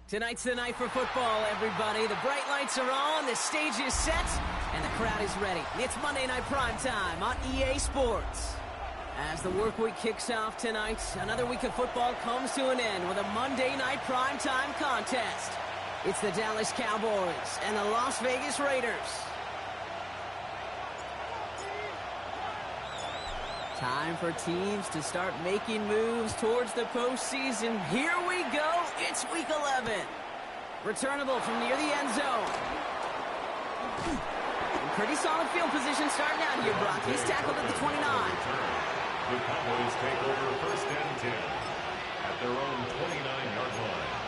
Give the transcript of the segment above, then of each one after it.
Tonight's the night for football, everybody. The bright lights are on, the stage is set, and the crowd is ready. It's Monday Night Primetime on EA Sports. As the work week kicks off tonight, another week of football comes to an end with a Monday Night Primetime contest. It's the Dallas Cowboys and the Las Vegas Raiders. Time for teams to start making moves towards the postseason. Here we go. It's Week 11. Returnable from near the end zone. Pretty solid field position starting out here, Brock. He's tackled at the 29. The Cowboys take over first and 10 at their own 29-yard line.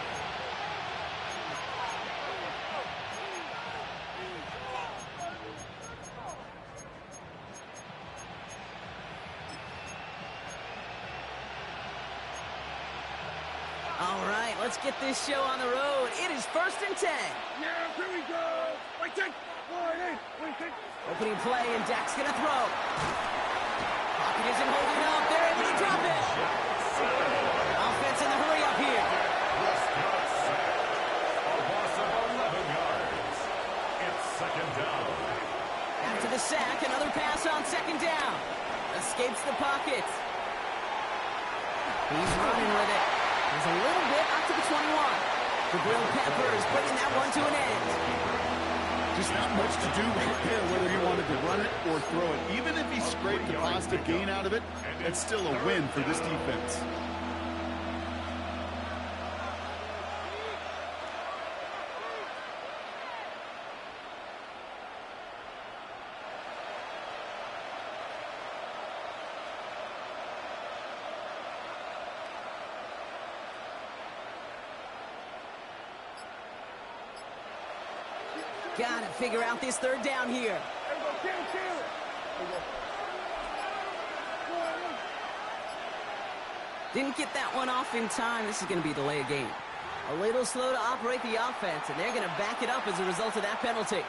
All right, let's get this show on the road. It is first and 10. Yeah, here we go. Wait, take. Opening play, and Dak's going to throw. Pocket isn't holding up. They're able to drop it. Offense in the hurry up here. A loss of 11 yards. It's second down. After the sack, another pass on second down. Escapes the pocket. He's running with it. He's a little bit up to the 21. The grilled peppers bringing that one to an end. Just not much to do right there, whether he wanted to run it or throw it. Even if he scraped a positive gain out of it, it's still a win for this defense. Gotta figure out this third down here. Didn't get that one off in time. This is going to be a delay of game. A little slow to operate the offense, and they're going to back it up as a result of that penalty.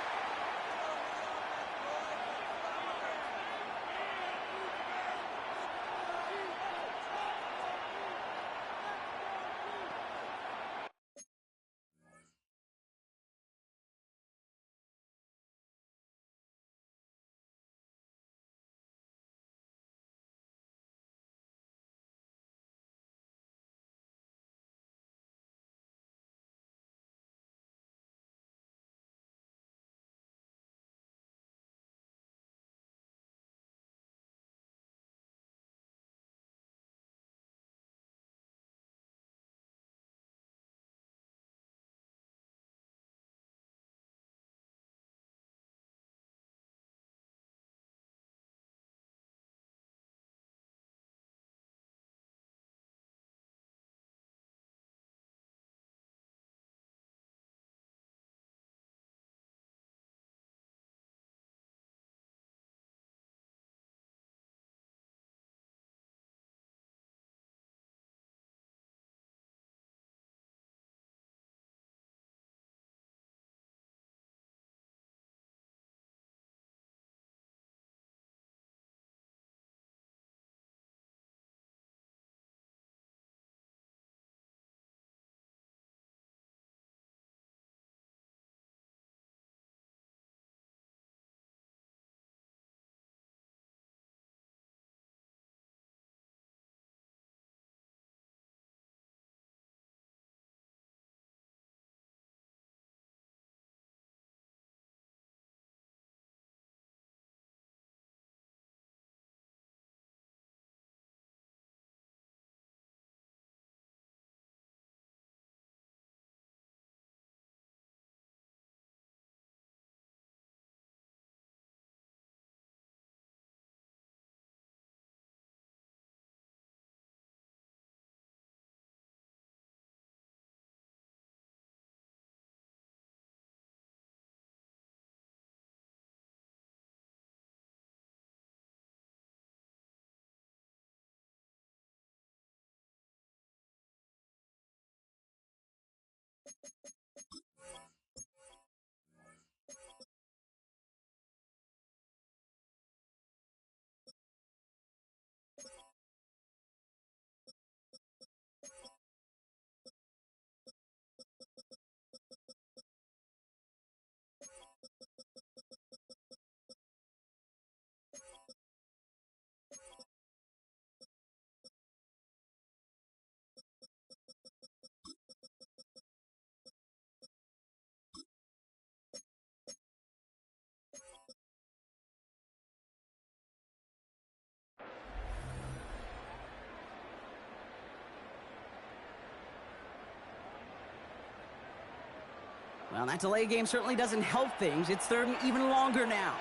Well, that delay game certainly doesn't help things. It's third and even longer now.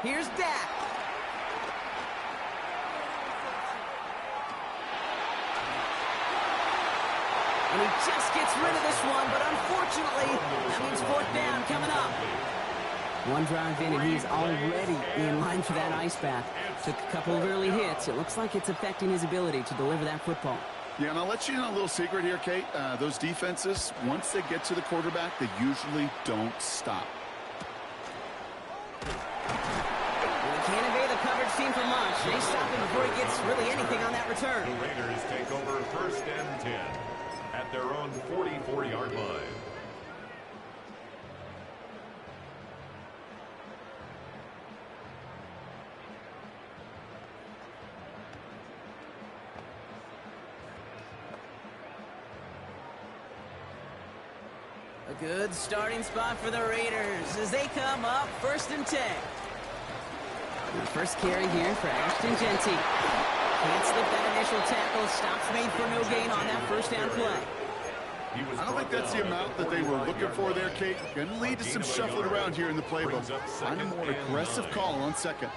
Here's Dak. And he just gets rid of this one, but unfortunately, that means fourth down coming up. One drive in, and he's already in line for that ice bath. Took a couple of early hits. It looks like it's affecting his ability to deliver that football. Yeah, and I'll let you in on a little secret here, Kate. Those defenses, once they get to the quarterback, they usually don't stop. Can't evade the coverage team for much. They stop him before he gets really anything on that return. The Raiders take over first and 10 at their own 44-yard line. A good starting spot for the Raiders as they come up first and 10. The first carry here for Ashton Genty. Can't slip that initial tackle. Stops made for no gain on that first down play. I don't think that's the amount that they were looking for there, Kate. Going to lead to some shuffling around here in the playbook. Find a more aggressive call on second.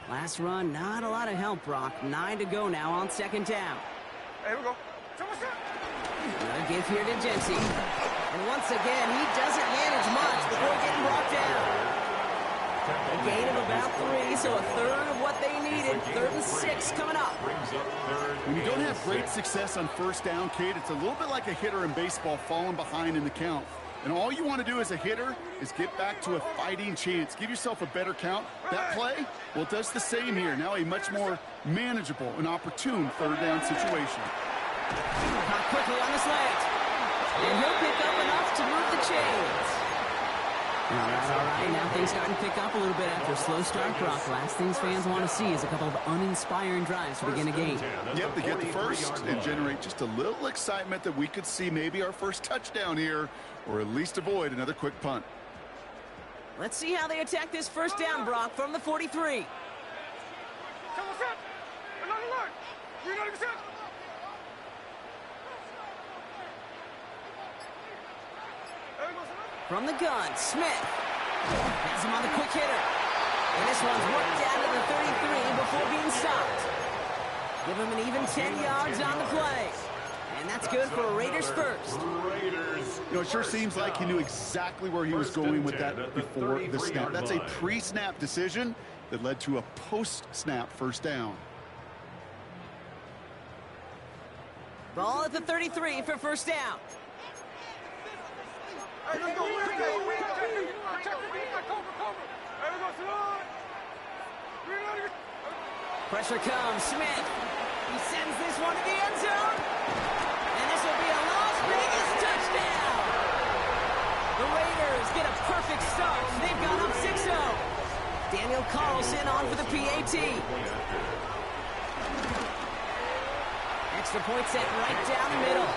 Last run, not a lot of help, Brock. 9 to go now on second down. Here we go. Another give here to Genty. And once again, he doesn't manage much before getting brought down. A gain of about 3, so a third of what they needed. 3rd and 6 coming up. When you don't have great success on first down, Kate, it's a little bit like a hitter in baseball falling behind in the count. And all you want to do as a hitter is get back to a fighting chance. Give yourself a better count. That play, well, it does the same here. Now a much more manageable and opportune third down situation. Caught quickly on the slant. And he'll pick up enough to move the chains. All right. Now things starting to pick up a little bit after a slow start, Brock. Last things fans want to see is a couple of uninspiring drives to begin a game. Yep, they get the first and generate just a little excitement that we could see maybe our first touchdown here, or at least avoid another quick punt. Let's see how they attack this first down, Brock, from the 43. From the gun, Smith has him on the quick hitter. And this one's worked down to the 33 before being stopped. Give him an even 10 yards on the play. And that's good for a Raiders first. You know, it sure seems like he knew exactly where he was going with that before the snap. That's a pre-snap decision that led to a post-snap first down. Ball at the 33 for first down. Pressure comes, Smith. He sends this one to the end zone. And this will be a Las Vegas touchdown. The Raiders get a perfect start. They've gone up 6-0. Daniel Carlson on for the PAT. Extra point set right down the middle.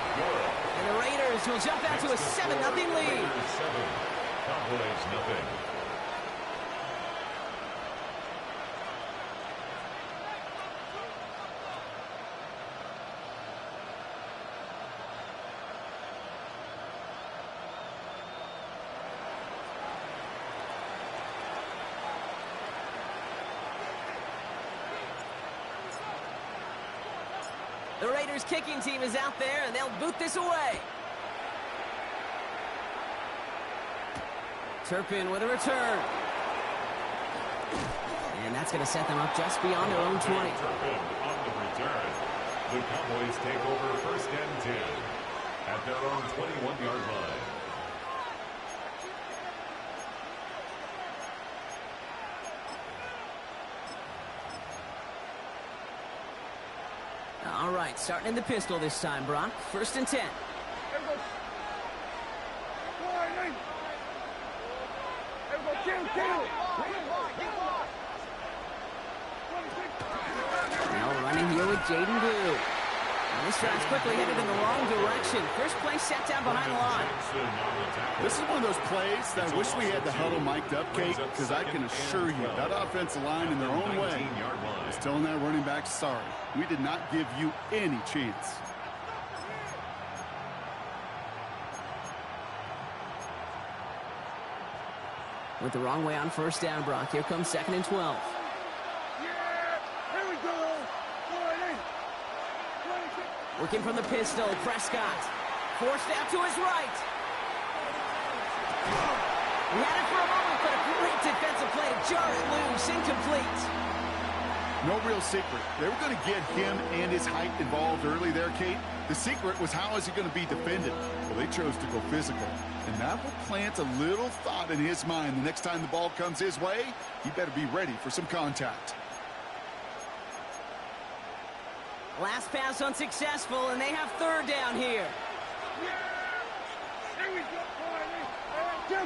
And the Raiders will jump out to a 7-0 lead. Cowboys nothing. The Raiders kicking team is out there, and they'll boot this away. Turpin with a return. And that's going to set them up just beyond their own 20. Turpin on the return. The Cowboys take over first and 10 at their own 21-yard line. All right, starting in the pistol this time, Brock. First and 10. Now running here with Jaden Blue. This drive's quickly headed in the wrong direction. First play set down behind the line. This is one of those plays that I wish we had the huddle mic'd up, Kate, because I can assure you that offensive line in their own way is telling that running back, sorry, we did not give you any chance. Went the wrong way on first down, Brock. Here comes 2nd and 12. Yeah, here we go. Working from the pistol, Prescott. Forced out to his right. He had it for a moment, but a great defensive play to jar it loose. Incomplete. No real secret. They were going to get him and his height involved early there, Kate. The secret was how is he going to be defended? Well, they chose to go physical. And that will plant a little thought in his mind. The next time the ball comes his way, he better be ready for some contact. Last pass unsuccessful, and they have 3rd down here. Yeah, here we go. Kill.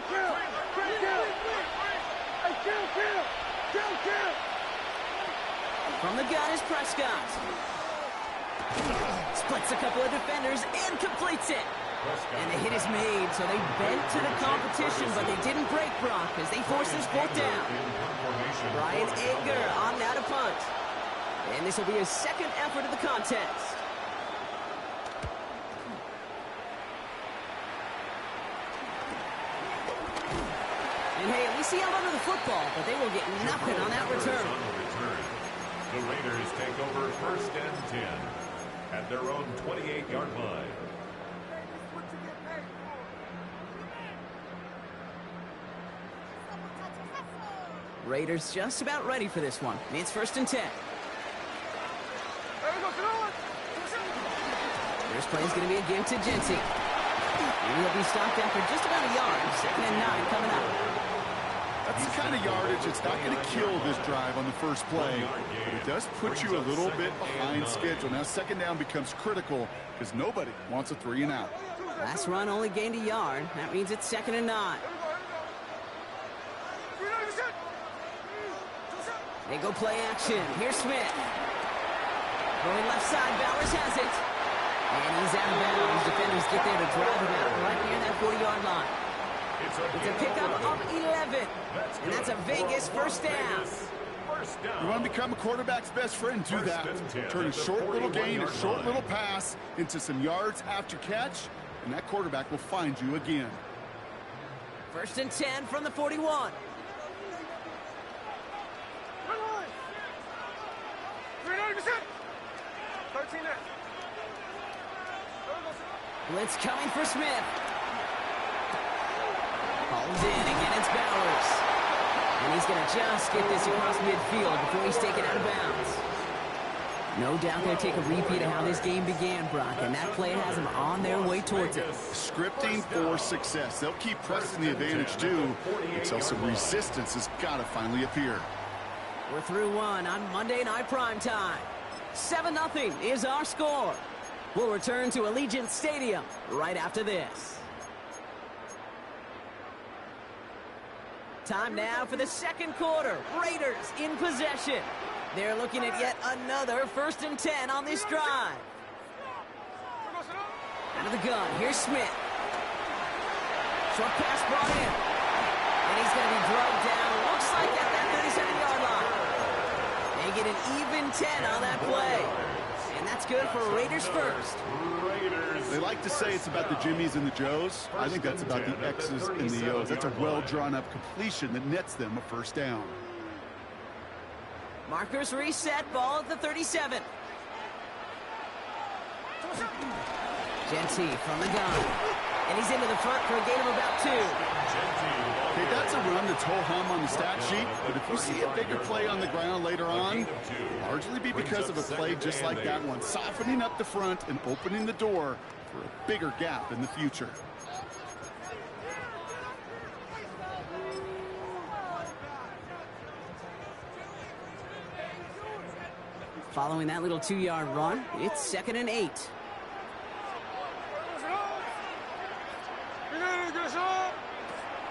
From the gun is Prescott. Splits a couple of defenders and completes it. And the hit is made, so they bent to the competition, but they didn't break Brock as they force this 4th down. Brian Edgar on now to punt. And this will be his 2nd effort of the contest. And hey, at least he held onto the football, but they will get nothing on that return. The Raiders take over 1st and 10 at their own 28-yard line. Raiders just about ready for this one. It's 1st and 10. First play is going to be a give to Genty. And he'll be stopped after just about a yard. 2nd and 9 coming up. That's the kind of yardage it's not going to kill this drive on the first play. But it does put you a little bit behind schedule. Now 2nd down becomes critical because nobody wants a 3 and out. Last run only gained a yard. That means it's 2nd and 9. They go play action. Here's Smith. Going left side, Bowers has it. And he's out of bounds. Defenders get there to drive him out right near that 40-yard line. It's a pickup of 11. And that's a Vegas first down. You want to become a quarterback's best friend, do that. Turn a short little gain, a short little pass into some yards after catch, and that quarterback will find you again. 1st and 10 from the 41. Blitz coming for Smith. Ball's in, again it's Bowers. And he's going to just get this across midfield before he's taken out of bounds. No doubt they'll take a repeat of how this game began, Brock, and that play has them on their way towards it. Scripting for success. They'll keep pressing the advantage, too, until some resistance has got to finally appear. We're through one on Monday Night Primetime. 7-0 is our score. We'll return to Allegiant Stadium right after this. Time now for the 2nd quarter. Raiders in possession. They're looking at yet another 1st and 10 on this drive. Out of the gun, here's Smith. Short pass brought in. And he's going to be drugged down. Looks like at that 37-yard line. They get an even 10 on that play. And that's good for Raiders first. They like to say it's about the Jimmies and the Joes. I think that's about the X's and the O's. That's a well-drawn-up completion that nets them a 1st down. Markers reset, ball at the 37. Genty from the gun. And he's into the front for a gain of about 2. Okay, that's a run that's ho-hum on the stat sheet, but if you see a bigger play on the ground later on, largely be because of a play just like that one, softening up the front and opening the door for a bigger gap in the future. Following that little 2-yard run, it's 2nd and 8.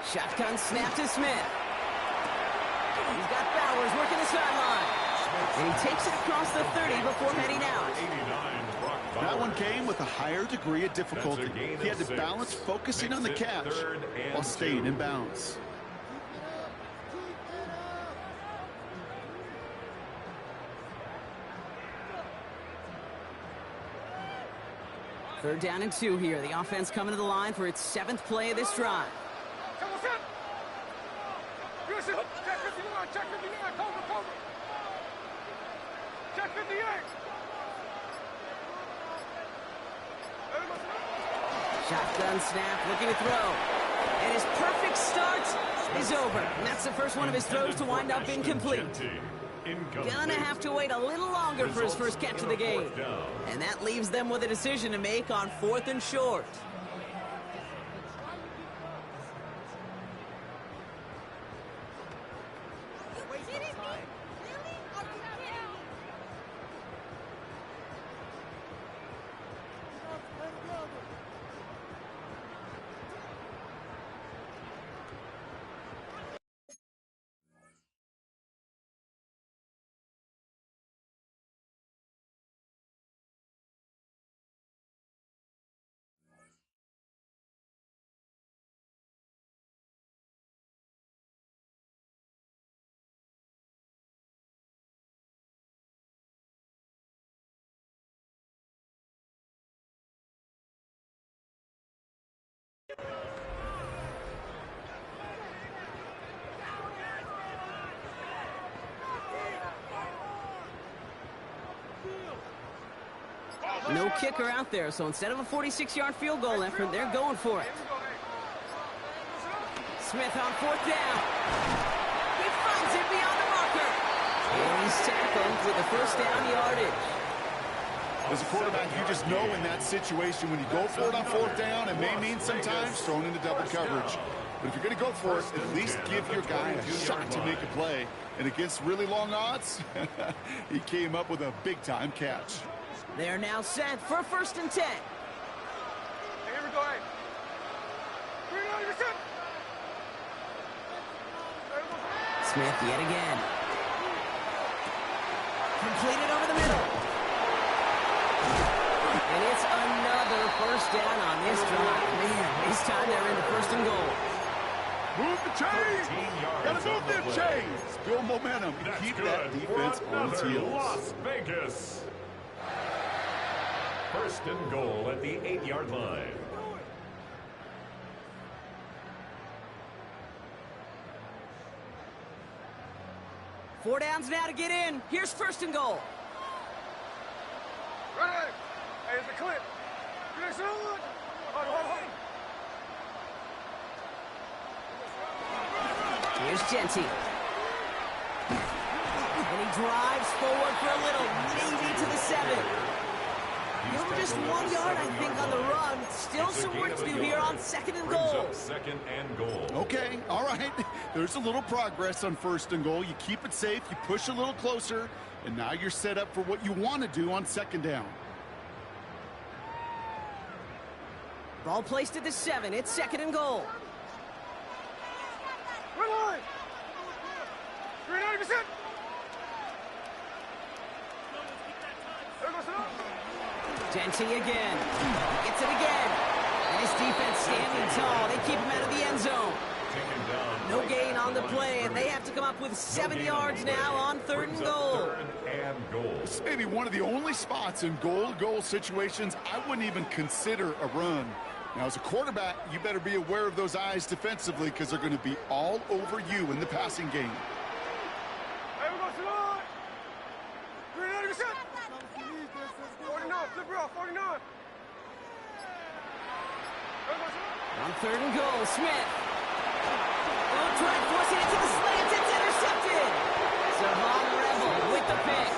Shotgun snap to Smith. He's got Bowers working the sideline. And he takes it across the 30 before heading out. That one came with a higher degree of difficulty. He had to balance focusing on the catch while staying in bounds. Third down and 2 here. The offense coming to the line for its 7th play of this drive. Check 59, check 59, cover. Check 58. Shotgun snap, looking to throw. And his perfect start is over. And that's the first one of his throws to wind up incomplete. Gonna have to wait a little longer for his first catch of the game. And that leaves them with a decision to make on 4th and short. No kicker out there, so instead of a 46-yard field goal effort, they're going for it. Smith on 4th down. He finds it beyond the marker. And he's tackled with the first down yardage. As a quarterback, you just know in that situation when you go for it on 4th down, it may mean sometimes thrown into double coverage. But if you're going to go for it, at least give your guy a shot to make a play. And against really long odds, he came up with a big-time catch. They're now set for 1st and 10. Hey, here we go, hey. 39%. Smith yet again. Completed over the middle. And it's another first down on this drive. Man, this time they're into 1st and goal. Move the chains! Gotta move them chains! Build momentum and keep that defense on its heels. Las Vegas. 1st and goal at the 8-yard line. Four downs now to get in. Here's 1st and goal. Ready? Hey, it's a clip. Hold on. Here's Genty. And he drives forward for a little, maybe to the 7. Give him just 1 yard, I think, on the run. Still some work to do here on 2nd and goal. 2nd and goal. Okay, all right. There's a little progress on 1st and goal. You keep it safe, you push a little closer, and now you're set up for what you want to do on 2nd down. Ball placed at the 7. It's 2nd and goal. Red line. 39%. Genty again. Gets it again. And his defense standing tall. They keep him out of the end zone. No gain on the play, and they have to come up with 7 yards now on 3rd and goal. This may be one of the only spots in goal-to-goal situations I wouldn't even consider a run. Now, as a quarterback, you better be aware of those eyes defensively because they're going to be all over you in the passing game. Hey, we're going to slide. 39%. 49, flip her off, 49. On 3rd and goal, Smith. Don't try and force it into the slants. It's intercepted. Savon Rebel with the pick.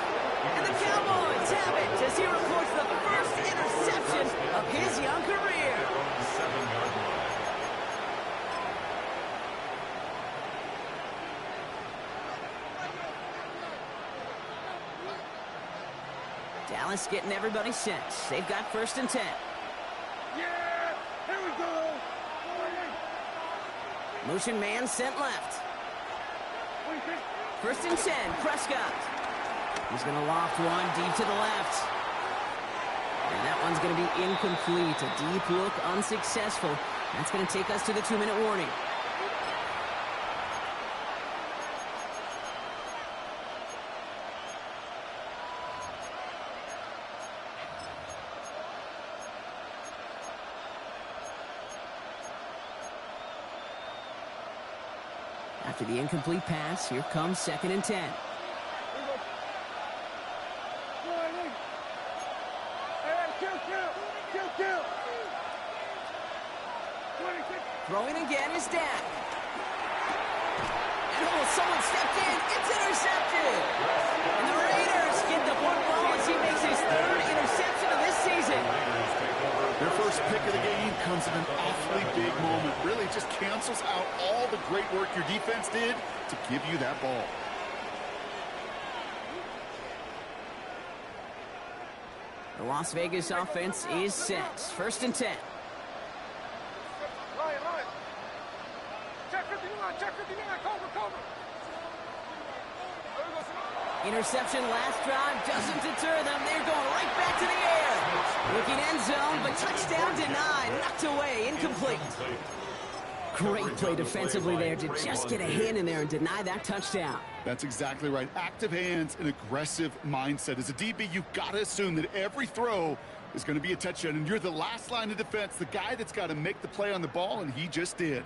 And the Cowboys have it as he reports the first interception of his young career. 7-yard line. Dallas getting everybody set. They've got 1st and 10. Yeah, here we go. Motion man sent left. 1st and 10, Prescott. He's going to loft one deep to the left. And that one's going to be incomplete. A deep look, unsuccessful. That's going to take us to the 2-minute warning. After the incomplete pass, here comes 2nd and 10. Throwing again is Dak. And someone stepped in. It's intercepted. And the Raiders get the football as he makes his 3rd interception of this season. Their first pick of the game comes at an awfully big moment. Really just cancels out all the great work your defense did to give you that ball. The Las Vegas offense is set. 1st and 10. Interception last drive doesn't deter them. They're going right back to the air. Looking end zone, but touchdown denied. Knocked away, incomplete. Great play defensively there to just get a hand in there and deny that touchdown. That's exactly right. Active hands and aggressive mindset. As a DB, you've got to assume that every throw is going to be a touchdown, and you're the last line of defense, the guy that's got to make the play on the ball, and he just did.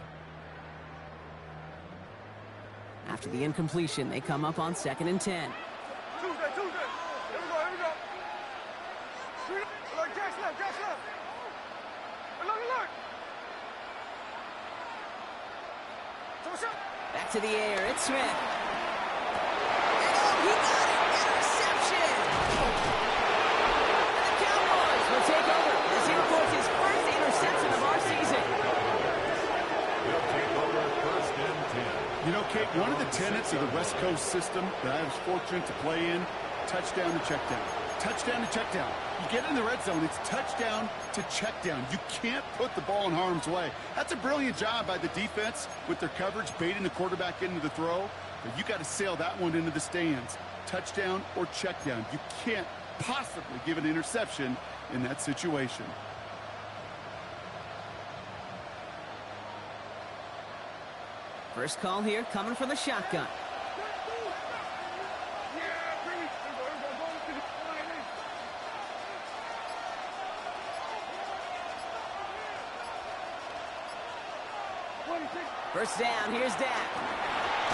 After the incompletion, they come up on 2nd and 10. Tuesday. Here we go. Look, Jack's left. Look. Back to the air, it's Smith. And he got it! Interception! And the Cowboys will take over as he records his 1st interception of our season. They'll take over 1st and 10. You know, Kate, one of the tenets of the West Coast system that I was fortunate to play in, touchdown to check down. Touchdown to check down. You get in the red zone, it's touchdown to check down. You can't put the ball in harm's way. That's a brilliant job by the defense with their coverage, baiting the quarterback into the throw. But you got to sail that one into the stands. Touchdown or check down. You can't possibly give an interception in that situation. First call here coming from the shotgun. First down, here's Dak.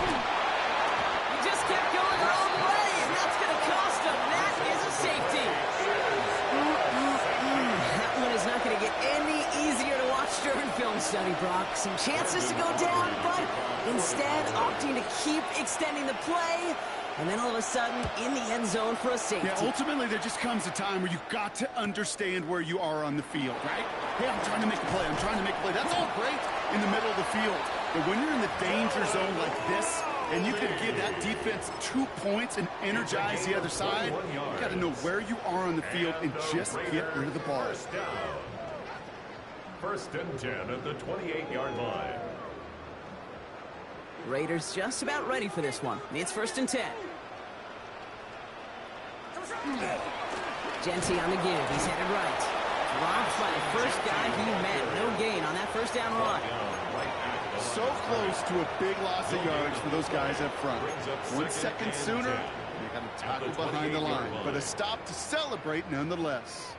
He just kept going the wrong way, and that's going to cost him. That is a safety. That one is not going to get any easier to watch during film study, Brock. Some chances to go down, but instead opting to keep extending the play, and then all of a sudden in the end zone for a safety. Yeah, ultimately there just comes a time where you've got to understand where you are on the field, right? Hey, I'm trying to make a play. That's all great in the middle of the field. But when you're in the danger zone like this, and you can give that defense 2 points and energize the other side, you've got to know where you are on the field and just get rid of the ball. 1st and 10 at the 28-yard line. Raiders just about ready for this one. It's 1st and 10. Genty on the give. He's headed right. Dropped by the first guy he met. No gain on that 1st down run. So close to a big loss of yards for those guys up front. 1 second sooner, they got a tackle behind the line. But a stop to celebrate nonetheless.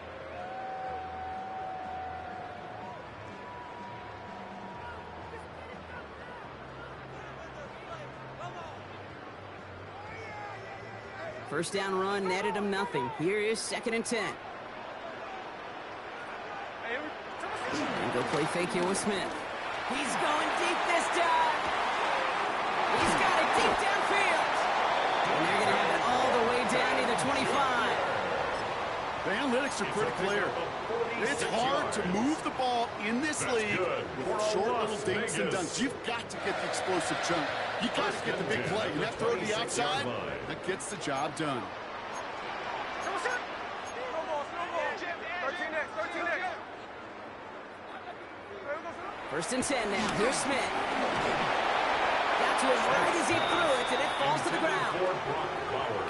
First down run netted him nothing. Here is 2nd and 10. And go play fake here with Smith. He's going deep this time. He's got it deep downfield. And they're going to have it all the way down to the 25. The analytics are pretty clear. It's hard to move the ball in this league with short little dinks and dunks. You've got to get the explosive chunk. You've got to get the big play. And that throw to the outside, that gets the job done. 1st and 10 now. Here's Smith. Got to him right as he threw it, and it falls to the ground.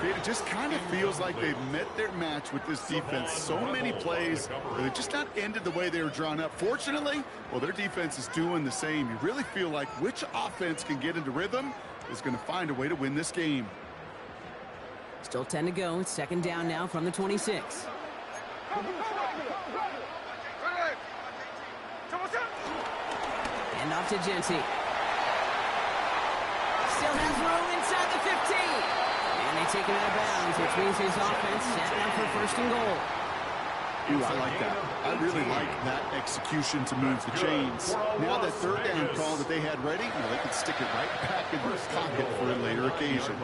It just kind of feels like they've met their match with this defense. So many plays, but it just not ended the way they were drawn up. Fortunately, well, their defense is doing the same. You really feel like which offense can get into rhythm is going to find a way to win this game. Still 10 to go. It's second down now from the 26. Hand off to Genty. Still has room inside the 15. And they take him out of bounds, which means his offense set down for first and goal. Ooh, I like that. I really like that execution to move the chains. Now that third down call that they had ready, well, they can stick it right back in their pocket for a later occasion.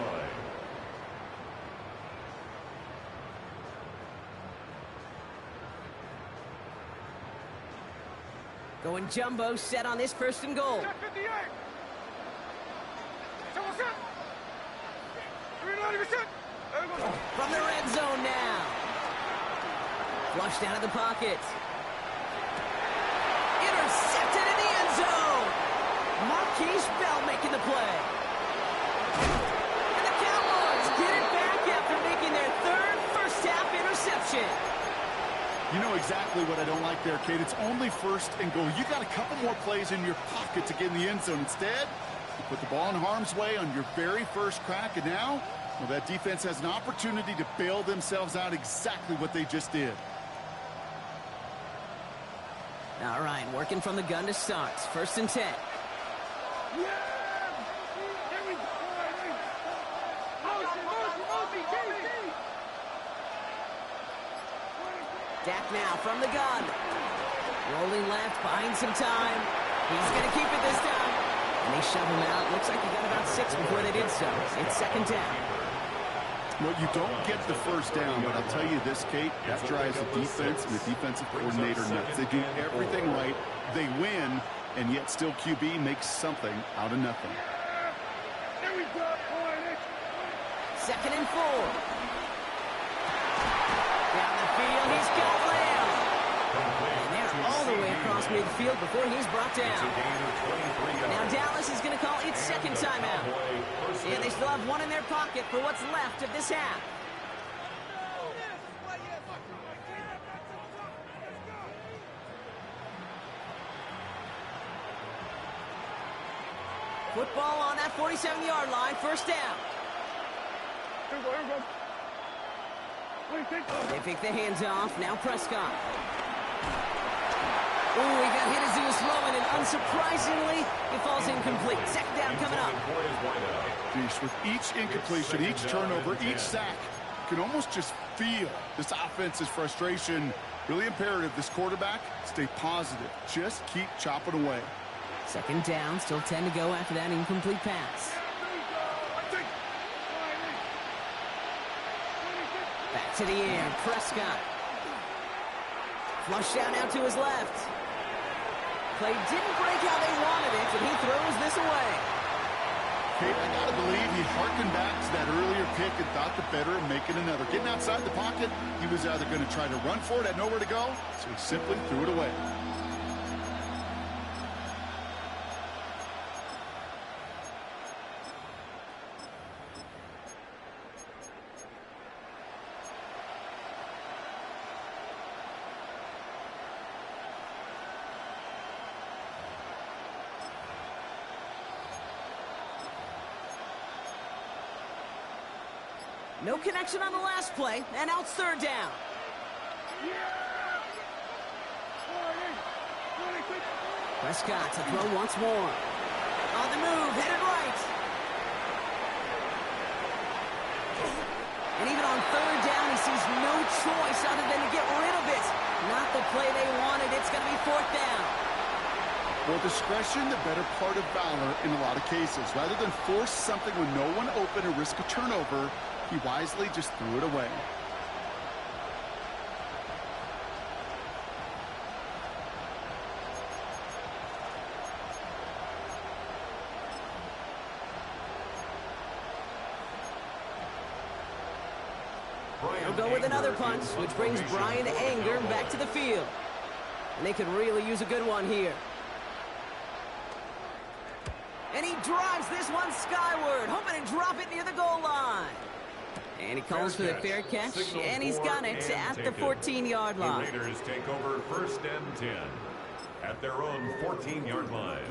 Going jumbo set on this first and goal. From the red zone now. Flushed out of the pocket. Intercepted in the end zone. Marquise Bell making the play. And the Cowboys get it back after making their third first-half interception. You know exactly what I don't like there, Kate. It's only first and goal. You got a couple more plays in your pocket to get in the end zone. Instead, you put the ball in harm's way on your very first crack, and now, well, that defense has an opportunity to bail themselves out exactly what they just did. All right, working from the gun to start. First and 10. Dak now from the gun. Rolling left, buying some time. He's going to keep it this time. And they shove him out. Looks like he got about 6 before they did so. It's second down. Well, you don't get the first down, but I'll tell you this, Kate, that drives the defense and the defensive coordinator nuts. They do everything right. They win, and yet still QB makes something out of nothing. Second and 4. Down the field, he's got Lamb. And they're all the way across midfield before he's brought down. Now Dallas is going to call its second timeout. And they still have one in their pocket for what's left of this half. Football on that 47-yard line, first down. They pick the hands off. Now Prescott. Ooh, he got hit as he was throwing, and unsurprisingly, he falls incomplete. Second down coming up. Geez, with each incompletion, each turnover, each sack, you can almost just feel this offense's frustration. Really imperative, this quarterback, stay positive. Just keep chopping away. Second down, still 10 to go after that incomplete pass. Back to the air, Prescott. Flush down out to his left. Play didn't break how they wanted it, and he throws this away. Kate, I gotta believe he harkened back to that earlier pick and thought the better of making another. Getting outside the pocket, he was either going to try to run for it, had nowhere to go, so he simply threw it away. No connection on the last play, and now it's third down. Prescott to throw once more. On the move, headed right. And even on third down, he sees no choice other than to get rid of it. Not the play they wanted. It's going to be fourth down. Well, discretion, the better part of valor in a lot of cases. Rather than force something when no one open or risk a turnover, he wisely just threw it away. They'll go with another punt, which brings Brian Anger back to the field. And they could really use a good one here. And he drives this one skyward, hoping to drop it near the goal line. And he calls for the fair catch, and he's got it at the 14-yard line. The Raiders take over 1st and 10 at their own 14-yard line.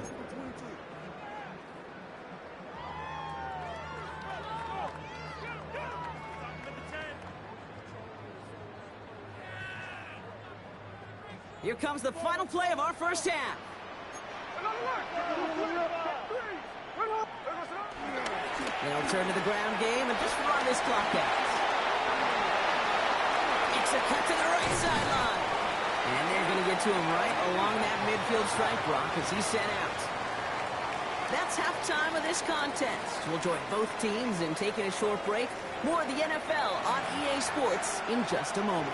Here comes the final play of our first half. They'll turn to the ground game and just run this clock out. Makes a cut to the right sideline. And they're going to get to him right along that midfield stripe, Brock, as he's sent out. That's halftime of this contest. We'll join both teams in taking a short break. More of the NFL on EA Sports in just a moment.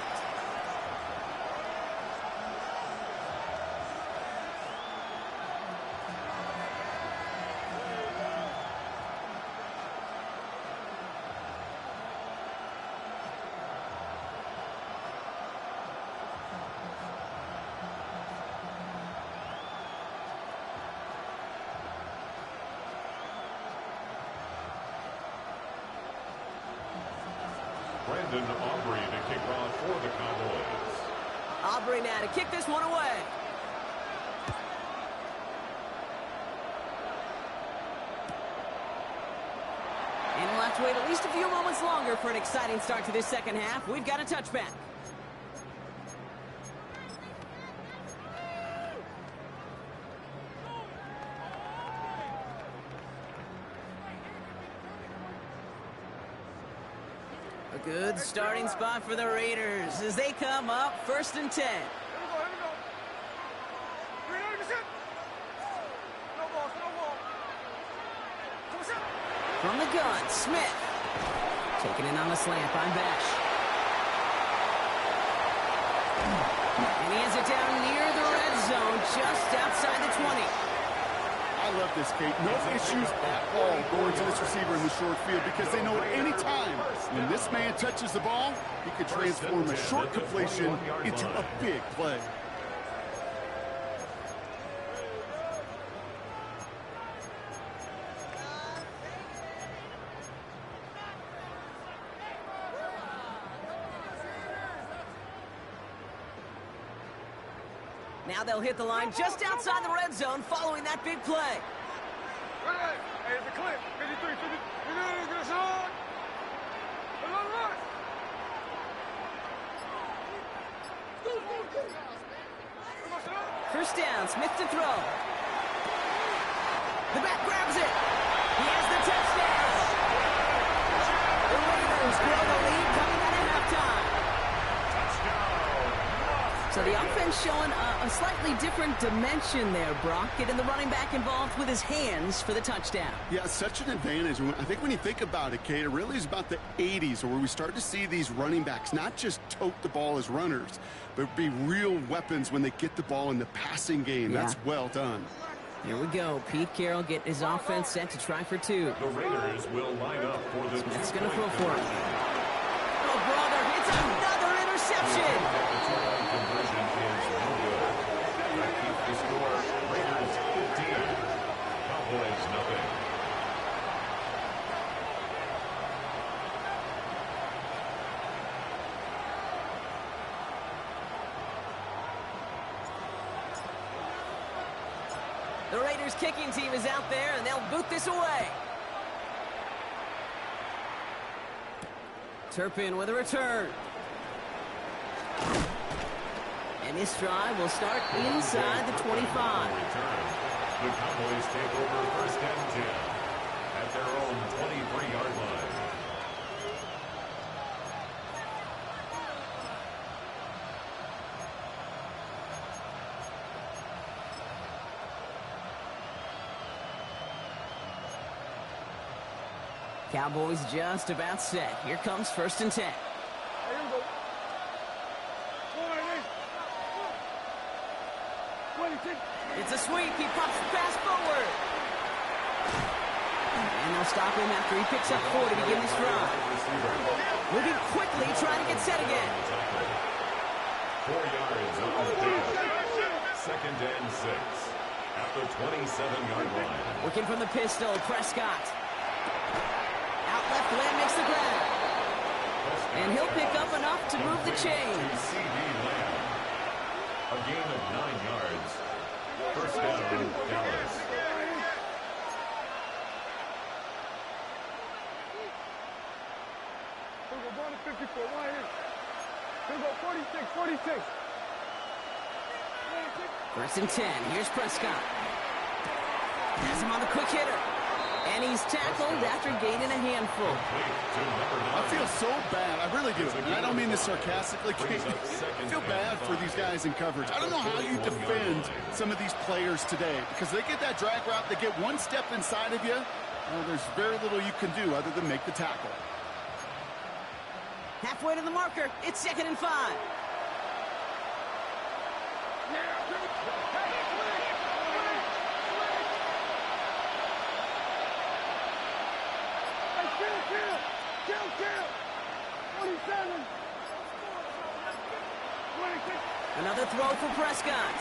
Brandon Aubrey to kick off for the Cowboys. Aubrey now to kick this one away. And we'll have to wait at least a few moments longer for an exciting start to this second half. We've got a touchback. A good starting spot for the Raiders as they come up 1st and 10. From the gun, Smith. Taking it on the slant by Bash. And he has it down near the red zone, just outside the 20. I love this, Kate. No issues at all going to this receiver in the short field because they know at any time when this man touches the ball, he could transform a short completion into a big play. Now they'll hit the line just outside the red zone following that big play. Hey, it's a clip. 53, 50. Get a shot. First down, Smith to throw. The back grabs it. He has the touchdown. The Raiders grow the lead coming out of halftime. So the offense showing a slightly different dimension there, Brock. Getting the running back involved with his hands for the touchdown. Yeah, such an advantage. I think when you think about it, Kate, it really is about the 80s where we start to see these running backs not just tote the ball as runners, but be real weapons when they get the ball in the passing game. Yeah. That's well done. Here we go. Pete Carroll getting his offense set to try for two. The Raiders will line up for the Smith's going to throw for it. Oh, brother, it's another interception. Conversion is no good. That keeps the score. Raiders 15. Cowboys nothing. The Raiders kicking team is out there, and they'll boot this away. Turpin with a return. And this drive will start inside the 25. The Cowboys take over 1st and 10 at their own 23-yard line. Cowboys just about set. Here comes 1st and 10. It's a sweep. He pops the pass forward. And they'll stop him after he picks up 4 to begin this drive. Moving quickly, trying to get set again. 4 yards on the field. 2nd and 6. at the 27-yard line. Working from the pistol, Prescott. Out left, Lamb makes the grab. And he'll pick up enough to move the chains. A gain of 9 yards. First down, Dallas. We'll go 54, right here. We'll go 46, 46. First and 10. Here's Prescott. Has him on the quick hitter. And he's tackled after gaining a handful. I feel so bad. I really do. And I don't mean this sarcastically. I feel bad for these guys in coverage. I don't know how you defend some of these players today because they get that drag route. They get one step inside of you. There's very little you can do other than make the tackle. Halfway to the marker. It's 2nd and 5. Kill. 27. Another throw for Prescott.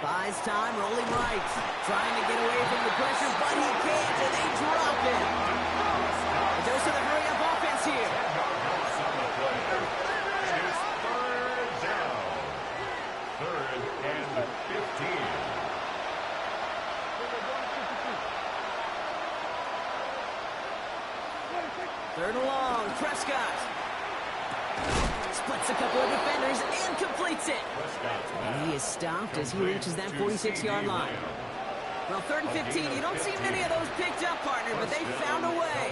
Buys time, rolling right. Trying to get away from the pressure, but he can't, and they drop him. A dose of the hurry-up offense here. It's third down. 3rd and 15. Third and long, Prescott. Splits a couple of defenders and completes it. And he is stopped as he reaches that 46-yard line. Well, 3rd and 15, you don't see many of those picked up, partner, but they found a way.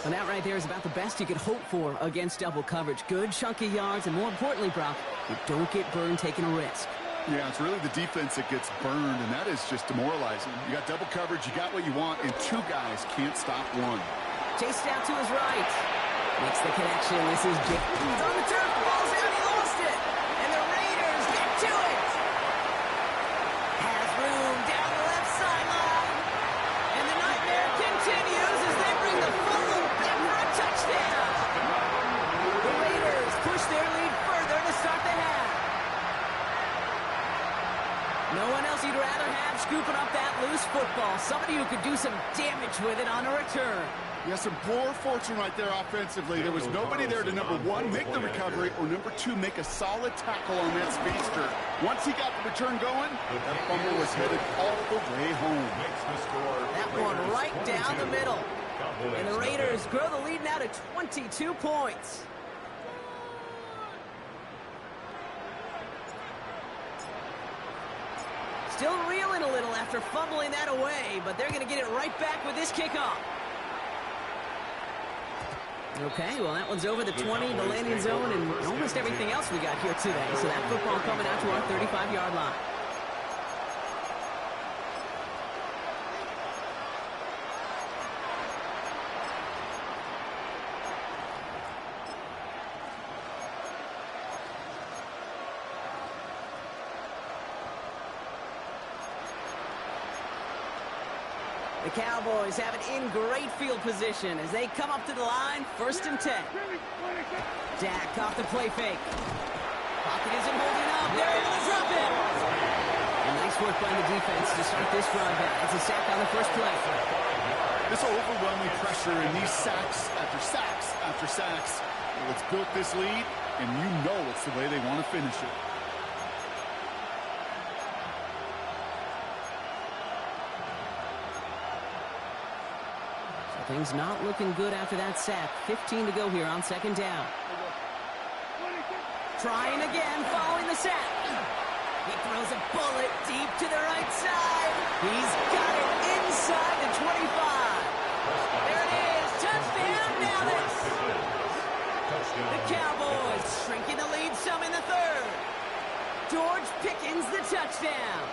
And that right there is about the best you could hope for against double coverage. Good chunky yards, and more importantly, Brock, you don't get burned taking a risk. Yeah, it's really the defense that gets burned, and that is just demoralizing. You got double coverage, you got what you want, and 2 guys can't stop one. Chased out to his right. Makes the connection. This is Jake. He's on the turf. Ball's out. He lost it. And the Raiders get to it. Has room down the left sideline. And the nightmare continues as they bring the fumble back for a touchdown. The Raiders push their lead further to start the half. No one else you'd rather have scooping up that loose football. Somebody who could do some damage with it on a return. Yeah, some poor fortune right there offensively. There was nobody there to, number 1, make the recovery, or number 2, make a solid tackle on that speedster. Once he got the return going, that fumble was headed all the way home. That one right down the middle. And the Raiders grow the lead now to 22 points. Still reeling a little after fumbling that away, but they're going to get it right back with this kickoff. Okay, well, that one's over the 20, the landing zone, and almost everything else we got here today. So that football coming out to our 35-yard line. The Cowboys have it in great field position as they come up to the line, 1st and 10. Dak off the play fake. Pocket isn't holding up. They're able to drop it. And nice work by the defense to start this drive out. It's a sack on the first play. This overwhelming pressure and these sacks after sacks after sacks. Well, it's built this lead, and you know it's the way they want to finish it. Things not looking good after that sack. 15 to go here on 2nd down. Trying again, following the sack. He throws a bullet deep to the right side. He's got it inside the 25. There it is. Touchdown, Dallas. The Cowboys shrinking the lead some in the 3rd. George Pickens the touchdown.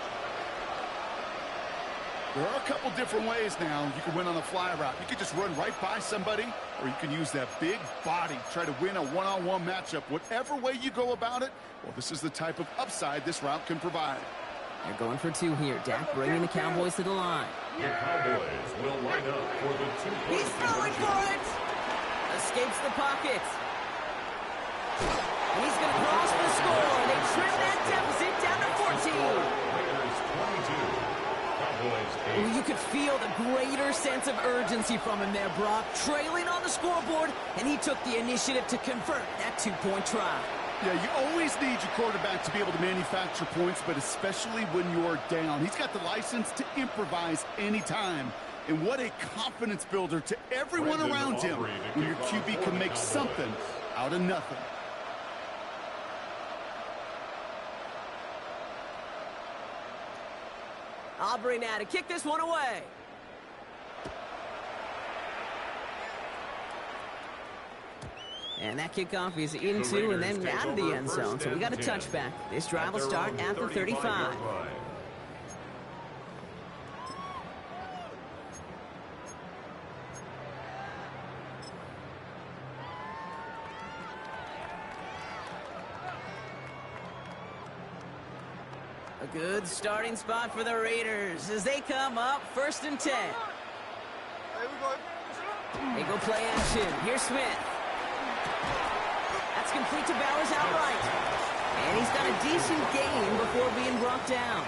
There are a couple different ways now you can win on the fly route. You can just run right by somebody, or you can use that big body, try to win a one-on-one matchup. Whatever way you go about it, well, this is the type of upside this route can provide. They're going for 2 here. Dak bringing the Cowboys to the line. The Cowboys will line up for the 2-point He's throwing for it. Escapes the pocket. And he's going to cross the score. They trim that deficit down to 14. Raiders Cowboys take. You could feel the greater sense of urgency from him there, Brock. Trailing on the scoreboard, and he took the initiative to convert that two-point try. Yeah, you always need your quarterback to be able to manufacture points, but especially when you're down. He's got the license to improvise anytime. And what a confidence builder to everyone around him when your QB can make something out of nothing. Aubrey now to kick this one away. And that kickoff is into and then out of the end zone. So we got a touchback. This drive will start at the 35. A good starting spot for the Raiders as they come up 1st and 10. They go play action. Here's Smith. That's complete to Bowers outright. And he's done a decent gain before being brought down.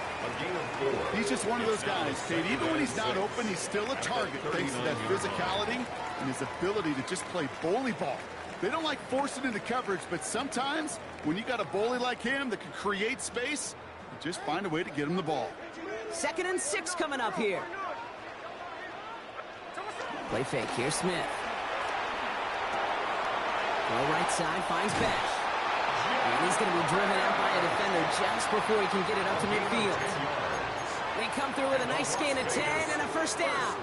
He's just one of those guys, Kate. Even when he's not open, he's still a target thanks to that physicality and his ability to just play bully ball. They don't like forcing into coverage, but sometimes when you got a bully like him that can create space, you just find a way to get him the ball. 2nd and 6 coming up here. Play fake. Here's Smith. Go right side, finds Bash. And he's going to be driven out by a defender just before he can get it up to midfield. They come through with a nice gain of 10 and a 1st down.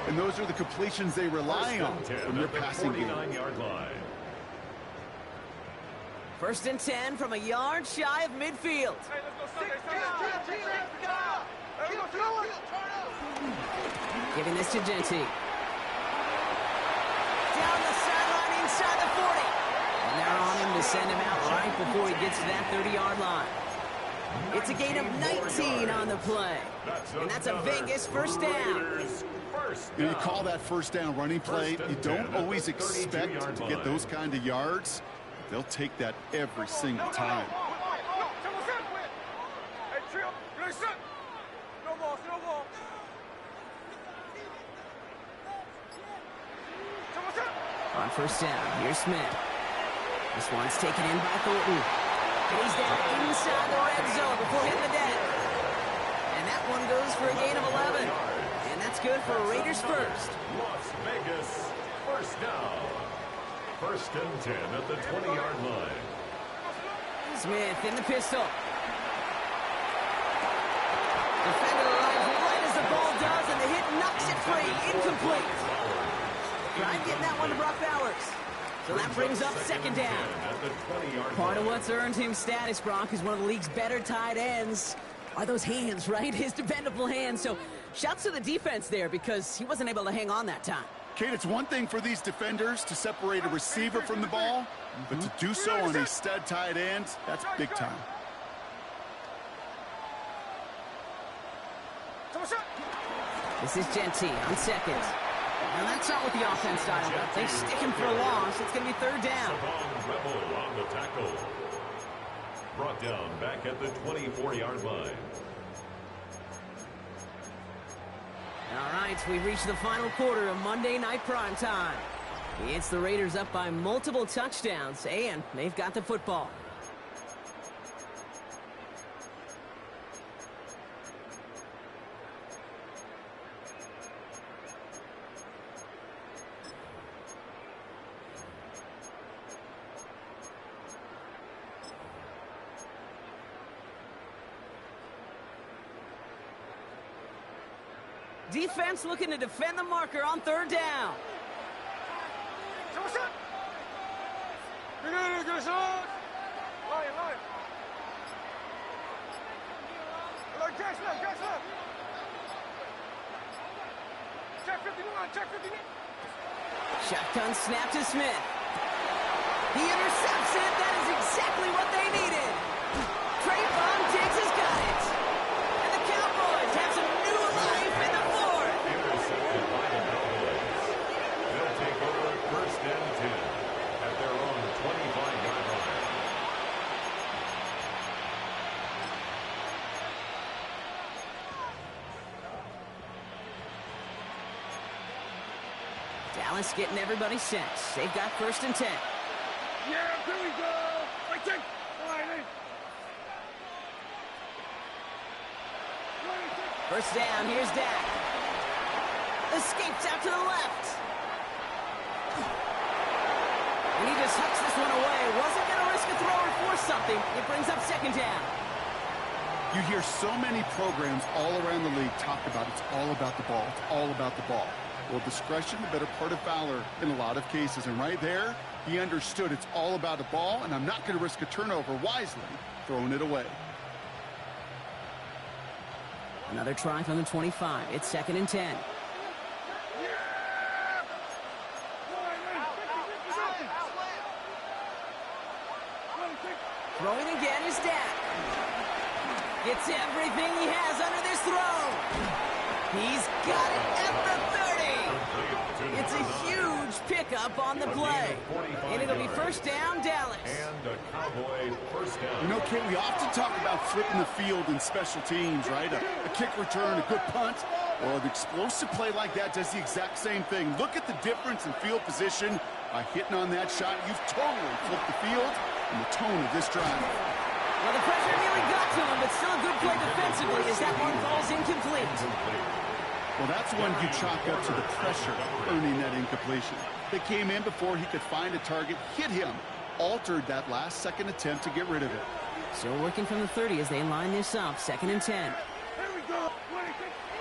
And those are the completions they rely on from their passing game. 1st and 10 from a yard shy of midfield. Giving this to Genty. Down the sideline inside the 40. And they're on him to send him out right before he gets to that 30-yard line. It's a gain of 19 on the play. And that's a Vegas 1st down. You call that 1st down running play. You don't always expect to get those kind of yards. They'll take that every single time. On 1st down, here's Smith. This one's taken in by Thornton. And he's down inside the red zone before hitting the deck. And that one goes for a gain of 11. And that's good for Raiders 1st. Las Vegas 1st down. 1st and 10 at the 20-yard line. Smith in the pistol. Defender arrives right as the ball does, and the hit knocks it free. Incomplete. Tried getting that one to Brock Bowers. So that brings up 2nd down. Part of what's earned him status, Brock, is one of the league's better tight ends. Are those hands, right? His dependable hands. So shouts to the defense there because he wasn't able to hang on that time. Kate, it's one thing for these defenders to separate a receiver from the ball, but to do so on a stud tight end, that's big time. This is Genty on 2nd. And that's not what the offense dialed up. They stick him for a loss. It's going to be 3rd down. Rebel on the tackle. Brought down back at the 24-yard line. All right, we've reached the final quarter of Monday Night Primetime. It's the Raiders up by multiple touchdowns, and they've got the football. Defense looking to defend the marker on 3rd down. Shotgun snap to Smith. He intercepts it. That is exactly what they needed. Trayvon Diggs has got it. And the Cowboys have some new life in the 4th. Intercepted by the Cowboys. They'll take over 1st and 10 at their own 25-yard line. Dallas getting everybody set. They've got 1st and 10. Yeah, here we go. Right, take. All right, hey. First down, here's Dak. Escapes out to the left. And he just hucks this one away. Wasn't going to risk a throw or force something. It brings up 2nd down. You hear so many programs all around the league talk about it's all about the ball. It's all about the ball. Well, discretion, the better part of valor in a lot of cases. And right there, he understood it's all about the ball, and I'm not going to risk a turnover wisely, throwing it away. Another try from the 25. It's 2nd and 10. Throwing again is Dak. Gets everything he has under this throw. He's got it at the 30. It's a huge pickup on the play. And it'll be 1st down, Dallas. And a Cowboy 1st down. You know, Kate, we often talk about flipping the field in special teams, right? A kick return, a good punt. Well, an explosive play like that does the exact same thing. Look at the difference in field position. By hitting on that shot, you've totally flipped the field and the tone of this drive. Well, the pressure nearly got to him, but still a good play defensively as that one falls incomplete. Well, that's one you chalk up to the pressure earning that incompletion. They came in before he could find a target, hit him, altered that last second attempt to get rid of it. Still working from the 30 as they line this up. 2nd and 10. Here we go.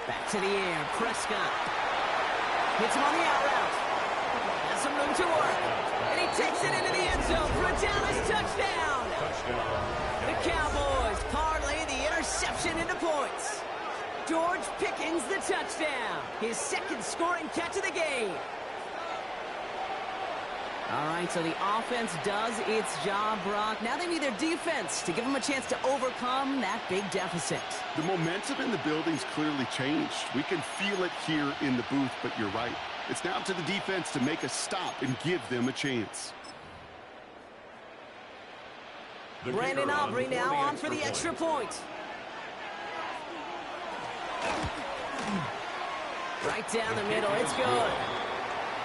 Back to the air. Prescott hits him on the out route. Has some room to work. And he takes it into the end zone for a Dallas touchdown. The Cowboys parlay the interception into points. George Pickens the touchdown. His 2nd scoring catch of the game. All right, so the offense does its job, Brock. Now they need their defense to give them a chance to overcome that big deficit. The momentum in the building's clearly changed. We can feel it here in the booth, but you're right. It's now up to the defense to make a stop and give them a chance. Brandon Aubrey now on for the extra point. Right down the middle, it's good.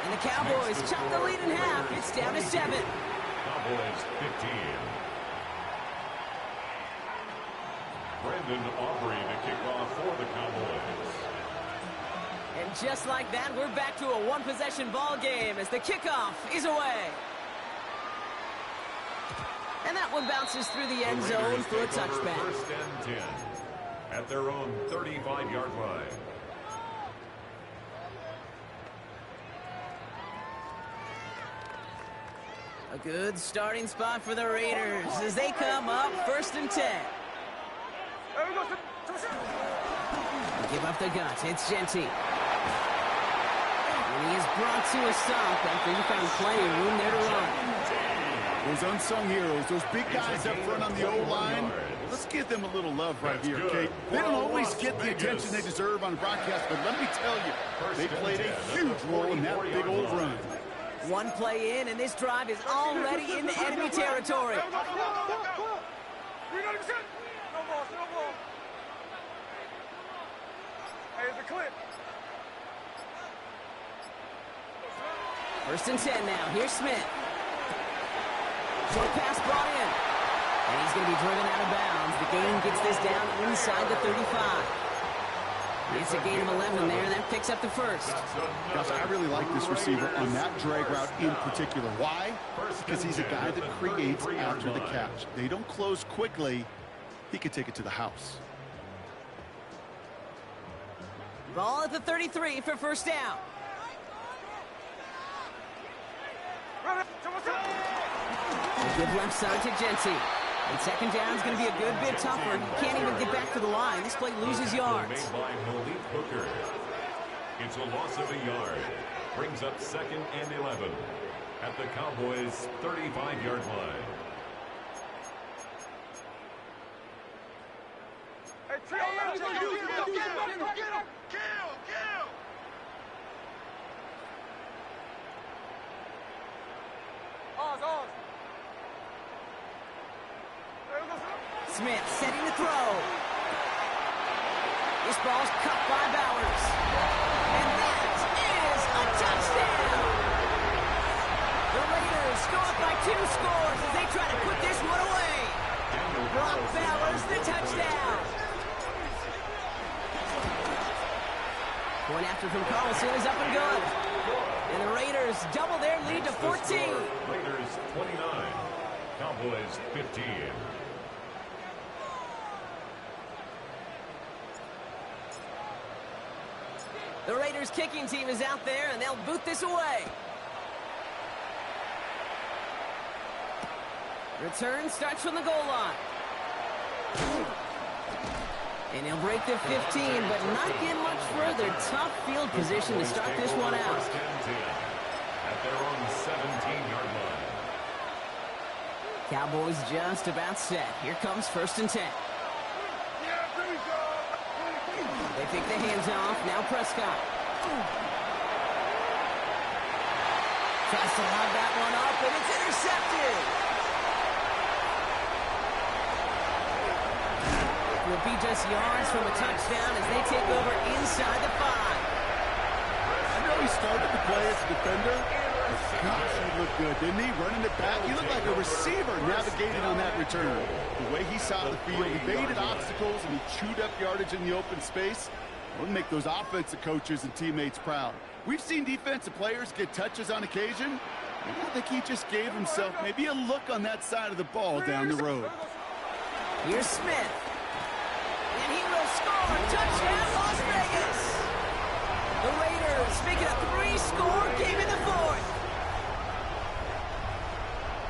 And the Cowboys chop the lead in half. It's down to 7. Cowboys 15. Brandon Aubrey to kick off for the Cowboys. And just like that, we're back to a one-possession ball game as the kickoff is away. And that one bounces through the end zone for a touchback. 1st and 10 at their own 35-yard line. A good starting spot for the Raiders as they come up 1st and 10. Give up the guts. It's Genty. And he is brought to a stop after he found plenty of room there to run. Those unsung heroes, those big guys up front on the O-line, let's give them a little love right here, Kate. They don't always get the attention they deserve on broadcast, but let me tell you, they played a huge role in that big old run. One play in, and this drive is already into enemy territory. No ball. Hey, it's a clip. 1st and 10 now. Here's Smith. Short pass brought in. And he's going to be driven out of bounds. The gain gets this down inside the 35. It's a gain of 11 there. That picks up the 1st. Gosh, I really like this receiver on that drag route in particular. Why? Because he's a guy that creates after the catch. They don't close quickly. He could take it to the house. Ball at the 33 for 1st down. A good left side to Genty. And 2nd down is going to be a good bit tougher. He can't even get back to the line. This play loses yards. Made by Malik Hooker. It's a loss of a yard. Brings up 2nd and 11 at the Cowboys' 35-yard line. Smith setting the throw. This ball's cut by Bowers. And that is a touchdown. Point after from Carlson is up and good. And the Raiders double their lead to 14. Raiders 29, Cowboys 15. The Raiders kicking team is out there, and they'll boot this away. Return starts from the goal line. And he'll break the 15, but not get much further. Tough field position to start this one out. First and 10 at their own 17-yard line. Cowboys just about set. Here comes 1st and 10. They take the hands off. Now Prescott. Tries to lob that one up, and it's intercepted. It will be just yards from a touchdown as they take over inside the 5. I know he started the play as a defender. Gosh, he looked good, didn't he? Running it back. He looked like a receiver navigating on that return. The way he saw the field, he evaded obstacles, and he chewed up yardage in the open space. We'll make those offensive coaches and teammates proud. We've seen defensive players get touches on occasion. I think he just gave himself maybe a look on that side of the ball down the road. Here's Smith. And he will score. Touchdown, Las Vegas. The Raiders make it a 3-score game in the 4th.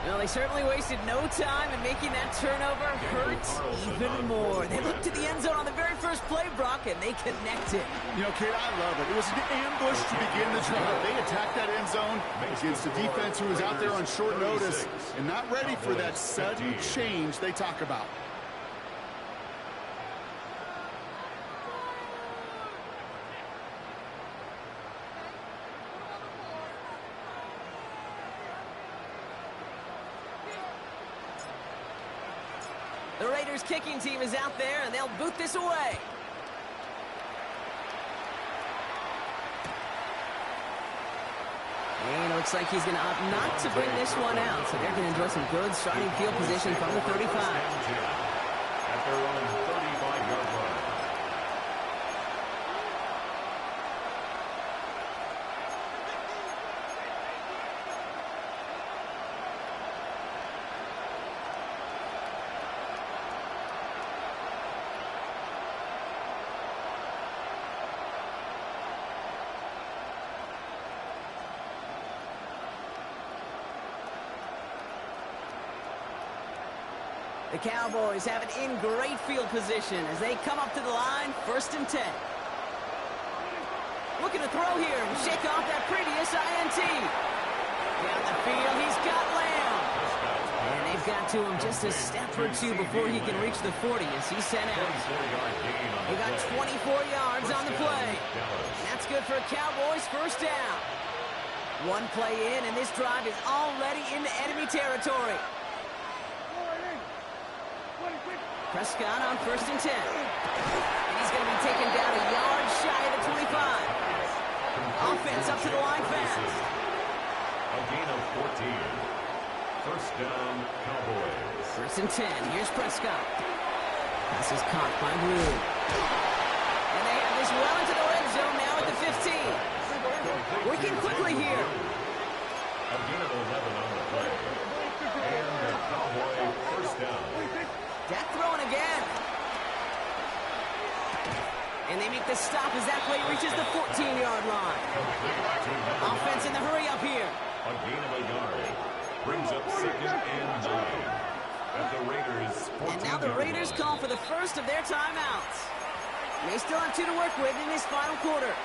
Well, they certainly wasted no time in making that turnover hurt even more. They looked to the end zone on the very first play, Brock, and they connected. You know, kid, I love it. It was an ambush to begin the drive. They attacked that end zone against a defense who was out there on short notice and not ready for that sudden change they talk about. The Raiders kicking team is out there, and they'll boot this away. And it looks like he's going to opt not to bring this one out, so they're going to enjoy some good starting field position from the 35. At their own 35-yard line. The Cowboys have it in great field position as they come up to the line, 1st and 10. Looking to throw here and shake off that previous INT. Down the field, he's got Lamb. And they've got to him just a step or two before he can reach the 40 as he's sent out. He got 24 yards on the play. That's good for Cowboys' 1st down. One play in, and this drive is already into enemy territory. Prescott on 1st and 10. And he's going to be taken down a yard shy of the 25. Offense up to the line fast. A gain of 14. 1st down, Cowboys. 1st and 10. Here's Prescott. Pass is caught by Blue. And they have this well into the red zone now at the 15. Working quickly here. A gain of 11 on the play. And a Cowboy 1st down. Dak throwing again. And they make the stop as that play reaches the 14-yard line. Offense in the hurry up here. A gain of a yard. Brings up 2nd and 9. At the Raiders' 14-yard line. And now the Raiders call for the first of their timeouts. They still have 2 to work with in this final quarter.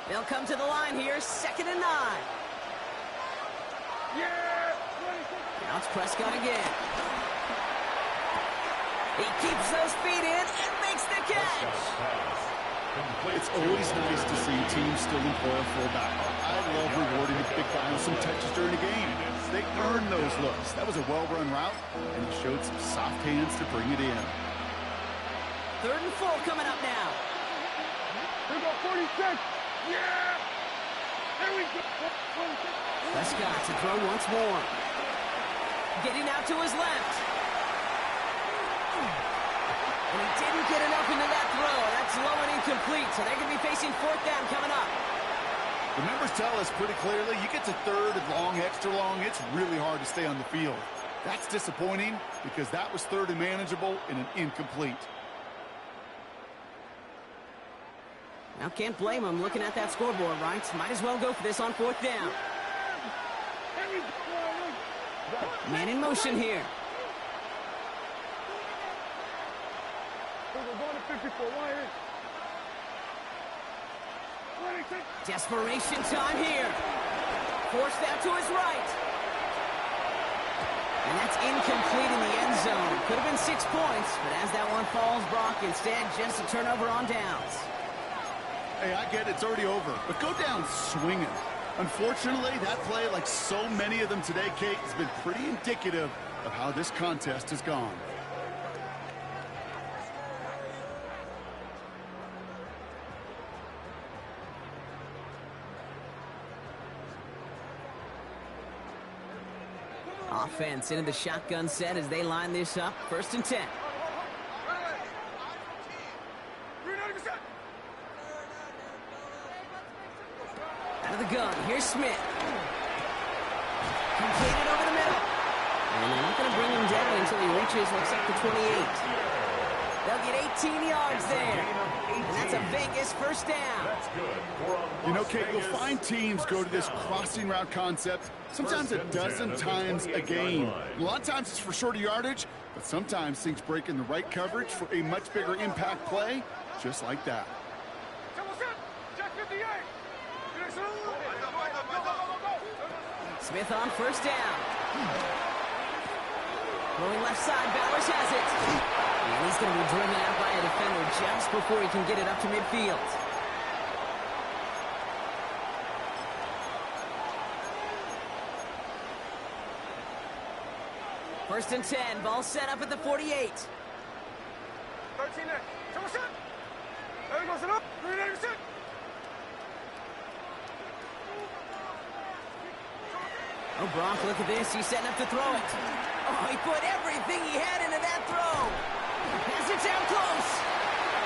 They'll come to the line here, 2nd and 9. Now it's Prescott again. He keeps those feet in and makes the catch. It's always nice to see teams still employ a fullback. I love rewarding the big guy with some touches during the game. They earn those looks. That was a well-run route, and he showed some soft hands to bring it in. 3rd and 4 coming up now. Here we go, 46. Yeah! There we go. Prescott to throw once more. Getting out to his left. And he didn't get enough into that throw. That's low and incomplete, so they're going to be facing fourth down coming up. The numbers tell us pretty clearly, you get to third and long, extra long, it's really hard to stay on the field. That's disappointing because that was third and manageable and an incomplete. Now, can't blame him looking at that scoreboard, right? Might as well go for this on fourth down. Man in motion here. Desperation time here. Force that to his right. And that's incomplete in the end zone. Could have been 6 points, but as that one falls, Brock, instead just a turnover on downs. Hey, I get it, it's already over, but go down swinging. Unfortunately, that play, like so many of them today, Kate, has been pretty indicative of how this contest has gone. Offense into the shotgun set as they line this up. 1st and 10. Out of the gun, here's Smith. Completed over the middle. And they're not going to bring him down until he reaches, looks like the 28. They'll get 18 yards there. And that's a Vegas first down. You know, Kate, you'll find teams go to this crossing route concept sometimes a dozen times a game. A lot of times it's for shorter yardage, but sometimes things break in the right coverage for a much bigger impact play, just like that. Smith on 1st down. Going left side, Bowers has it. And he's going to be driven out by a defender just before he can get it up to midfield. First and 10, ball set up at the 48. 13 there. There goes it up. Oh, Brock, look at this. He's setting up to throw it. Oh, he put everything he had into that throw. Pass it down close.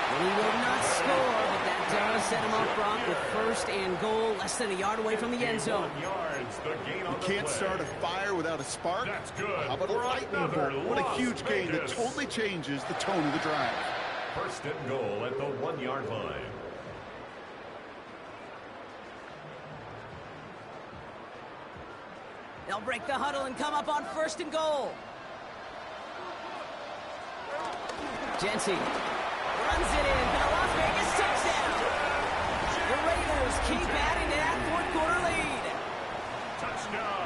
Well, he will not score, but that does set him up, Brock, with 1st and goal, less than a yard away from the end zone. You can't start a fire without a spark. That's good. How about a lightning bolt? What a huge game that totally changes the tone of the drive. 1st and goal at the 1-yard line. They'll break the huddle and come up on 1st and goal. Genty runs it in for the Las Vegas touchdown. The Raiders keep adding to that 4th quarter lead. Touchdown.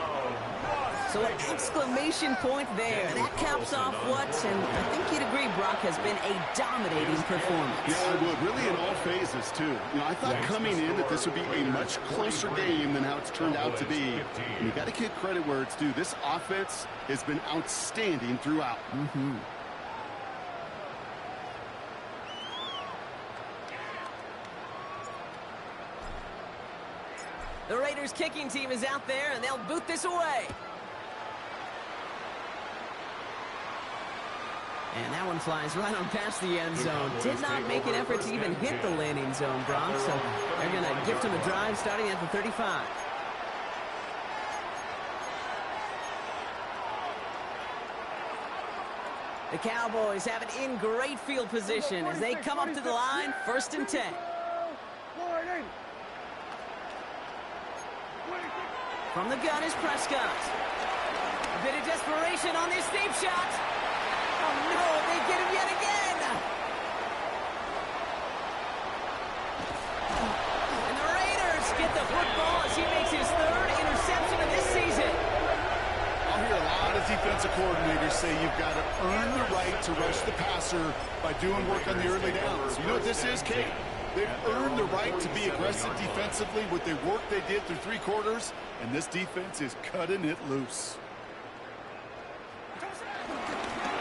So an exclamation point there. That caps off what, and I think you'd agree, Brock, has been a dominating performance. Yeah, I would. Really in all phases, too. You know, I thought coming in that this would be a much closer game than how it's turned out to be. And you got to give credit where it's due. This offense has been outstanding throughout. The Raiders kicking team is out there, and they'll boot this away. And that one flies right on past the end zone. Did not make an effort to even hit the landing zone, Brock, so they're going to gift him a drive starting at the 35. The Cowboys have it in great field position as they come up to the line, 1st and 10. From the gun is Prescott. A bit of desperation on this deep shot. Oh, no, they get him yet again. And the Raiders get the football as he makes his 3rd interception of this season. I'll hear a lot of defensive coordinators say you've got to earn the right to rush the passer by doing work on the early downs. You know what this is, Kate? They've earned the right to be aggressive defensively with the work they did through 3 quarters, and this defense is cutting it loose.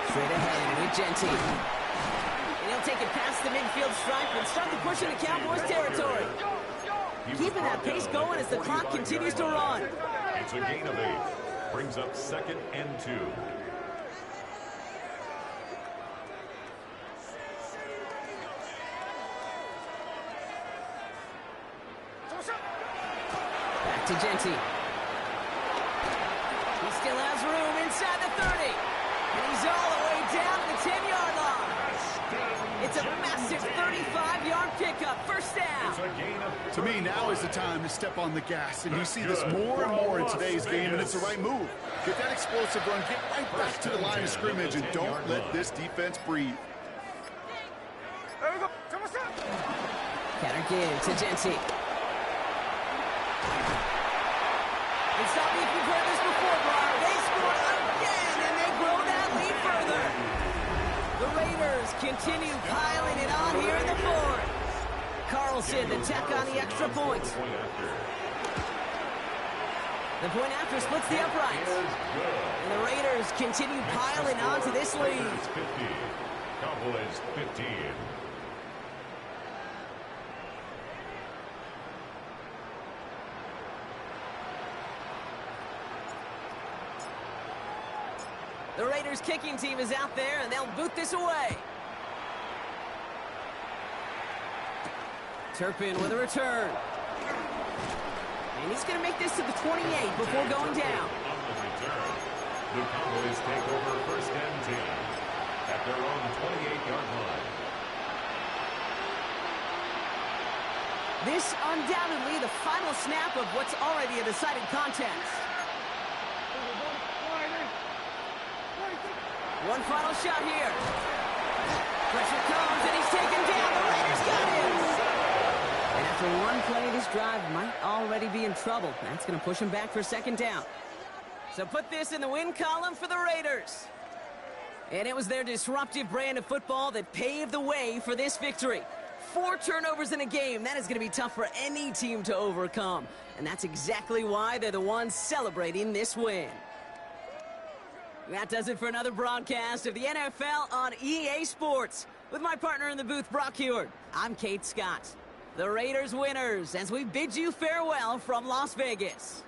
Straight ahead with Genty. And he'll take it past the midfield stripe and start the push into Cowboys territory. Keeping that pace going as the clock continues to run. It's a gain of 8. Brings up 2nd and 2. to Genti. He still has room inside the 30. And he's all the way down to the 10-yard line. It's a massive 35-yard pickup. First down. To me, now is the time to step on the gas. And you see this more and more in today's game, and it's the right move. Get that explosive run, get right back to the line of scrimmage, and don't let this defense breathe. Counter give to Genti. And stop me if you've heard this before, Brian. They score again, and they grow that lead further. The Raiders continue piling it on here in the fourth. Carlson to tack on the extra point. The point after splits the uprights. And the Raiders continue piling on to this lead. Cowboys 15. The Raiders kicking team is out there, and they'll boot this away. Turpin with a return. And he's going to make this to the 28 before going down. On the return, the Cowboys take over first and 10 at their own 28-yard line. This undoubtedly the final snap of what's already a decided contest. One final shot here. Pressure comes, and he's taken down. The Raiders got him. And after one play, this drive might already be in trouble. That's going to push him back for second down. So put this in the win column for the Raiders. And it was their disruptive brand of football that paved the way for this victory. 4 turnovers in a game. That is going to be tough for any team to overcome. And that's exactly why they're the ones celebrating this win. That does it for another broadcast of the NFL on EA Sports. With my partner in the booth, Brock Heward, I'm Kate Scott. The Raiders winners as we bid you farewell from Las Vegas.